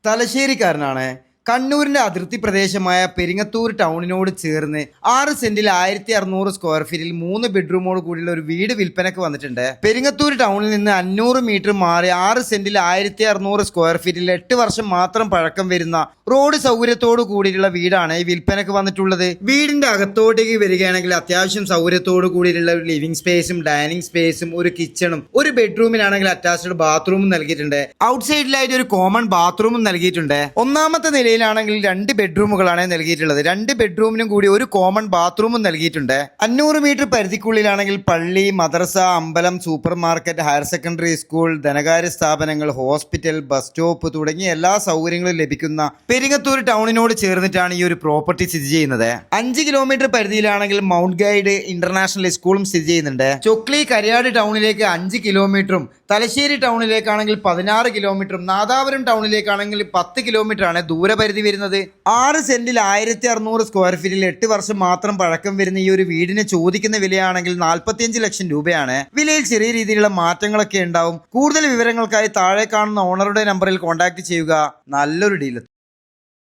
തലശ്ശേരിക്കാരനാണ്. കണ്ണൂരിന്റെ അതിർത്തി പ്രദേശമായ പെരിങ്ങത്തൂർ ടൗണിനോട് ചേർന്ന് 6 സെന്റിൽ 1600 സ്ക്വയർ ഫീറ്റിൽ 3 ബെഡ്റൂമോട് കൂടിയുള്ള ഒരു വീട് വിൽപ്പനക്ക് വന്നിട്ടുണ്ട്. പെരിങ്ങത്തൂർ ടൗണിൽ നിന്ന് 500 മീറ്റർ മാറി 6 സെന്റിൽ 1600 സ്ക്വയർ ഫീറ്റിൽ 8 വർഷം മാത്രം പഴക്കം വരുന്ന റോഡ് സൗകര്യത്തോട് കൂടിയിട്ടുള്ള വീടാണ് ഈ വിൽപ്പനക്ക് വന്നിട്ടുള്ളത്. വീടിന്റെ അകത്തോട്ടേക്ക് വരികയാണെങ്കിൽ അത്യാവശ്യം സൗകര്യത്തോട് കൂടിയിട്ടുള്ള ഒരു ലിവിംഗ് സ്പേസും ഡൈനിങ് സ്പേസും ഒരു കിച്ചണും ഒരു ബെഡ്റൂമിനാണെങ്കിൽ അറ്റാച്ച്ഡ് ബാത്റൂമും നൽകിയിട്ടുണ്ട്. ഔട്ട് സൈഡിലായിട്ട് ഒരു കോമൺ ബാത്റൂമും നൽകിയിട്ടുണ്ട്. ഒന്നാമത്തെ നിലയിലാണെങ്കിൽ 2 ബെഡ്റൂമുകളാണ് നൽകിയിട്ടുള്ളത്. 2 ബെഡ്റൂമിനും കൂടി ഒരു കോമൺ ബാത്റൂമും നൽകിയിട്ടുണ്ട്. 500 മീറ്റർ പരിധിക്കുള്ളിലാണെങ്കിൽ പള്ളി, മദ്രസ, അമ്പലം, super market, higher secondary school, ധനകാര്യ സ്ഥാപനങ്ങൾ, ഹോസ്പിറ്റൽ, ബസ് സ്റ്റോപ്പ് തുടങ്ങിയ എല്ലാ സൗകര്യങ്ങളും ലഭിക്കുന്ന പെരിങ്ങത്തൂർ ടൗണിനോട് ചേർന്നിട്ടാണ് ഈ ഒരു പ്രോപ്പർട്ടി സ്ഥിതി ചെയ്യുന്നത്. 5 കിലോമീറ്റർ പരിധിയിലാണെങ്കിൽ മൗണ്ട് ഗൈഡ് ഇന്റർനാഷണൽ സ്കൂളും സ്ഥിതി ചെയ്യുന്നുണ്ട്. ചൊക്ലി കരിയാട് ടൗണിലേക്ക് 5 കിലോമീറ്ററും തലശ്ശേരി ടൗണിലേക്കാണെങ്കിൽ 16 കിലോമീറ്ററും നാദാപുരം ടൗണിലേക്കാണെങ്കിൽ 10 കിലോമീറ്റർ ആണ് ദൂരപരിധി വരുന്നത്. 6 സെന്റിൽ 1600 സ്ക്വയർ ഫീറ്റിൽ 8 വർഷം മാത്രം പഴക്കം വരുന്ന ഈ ഒരു വീടിന് ചോദിക്കുന്ന വിലയാണെങ്കിൽ 45 ലക്ഷം രൂപയാണ്. വിലയിൽ ചെറിയ രീതിയിലുള്ള മാറ്റങ്ങളൊക്കെ ഉണ്ടാവും. കൂടുതൽ വിവരങ്ങൾക്കായി താഴെ കാണുന്ന ഓണറുടെ നമ്പറിൽ കോൺടാക്ട് ചെയ്യുക. നല്ലൊരു ഡീൽ.